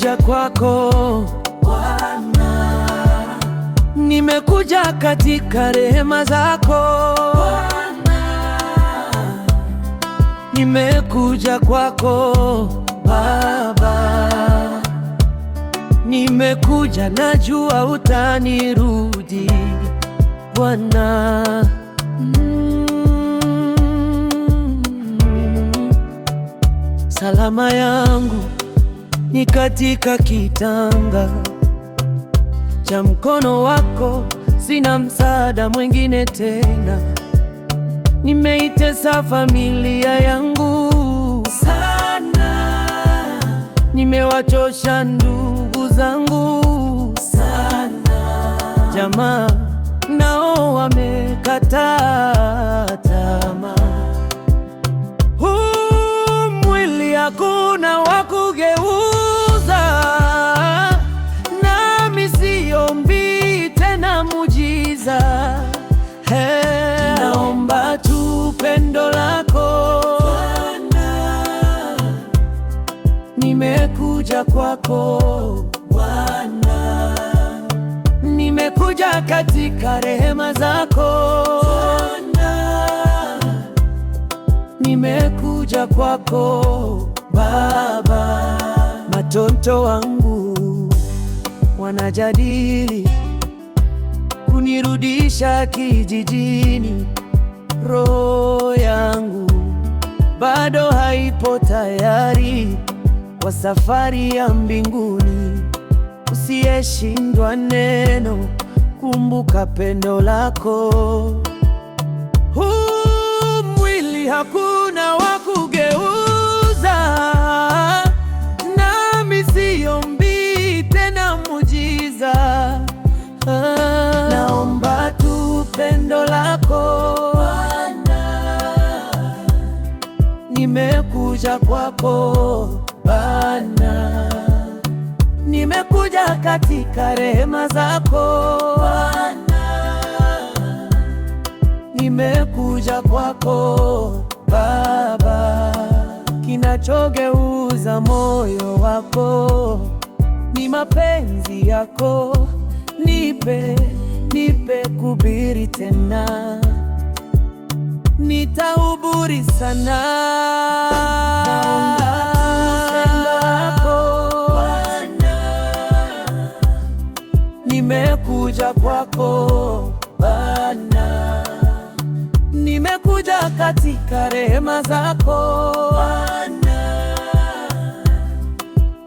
nimekuja kwako Bwana, nimekuja katika rehema zako Bwana, nimekuja kwako Baba, nimekuja najua utanirudi Bwana. Salama yangu ni katika kitanga cha mkono wako, sina msaada mwingine tena. Nimeitesa familia yangu sana, nimewachosha ndugu zangu sana, jamaa nao wamekataa tamaa. Huu mwili hakuna wa kugeuza, nami siombi tena muujiza. Naomba tu pendo lako Bwana, nimekuja kwako Bwana, nimekuja katika rehema zako Bwana, nimekuja kwako Baba. Watoto wangu wanajadili kunirudisha kijijini, roho yangu bado haipo tayari kwa safari ya mbinguni. Usiyeshindwa neno, kumbuka pendo lako. Huu mwili hakuna wa kugeuza, nami siombi tena muujiza. Naomba tu pendo lako Bwana, nimekuja kwako Bwana, nimekuja katika rehema zako Bwana, nimekuja kwako Baba. Kinachogeuza moyo wako ni mapenzi yako, nipe kuhubiri tena, nitahubiri sana. Nimekuja kwako Bwana, nimekuja katika rehema zako Bwana,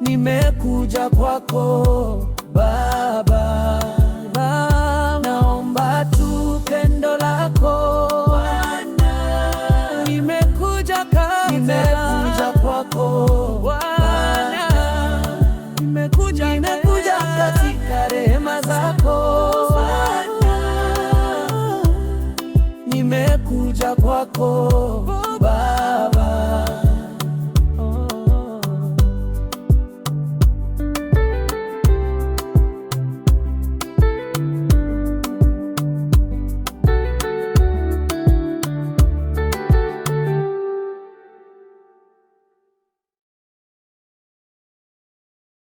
nimekuja kwako Baba. Naomba tu pendo lako Bwana, nimekuja kwako Bwana, nimekuja katika rehema zako Bwana, nimekuja kwako.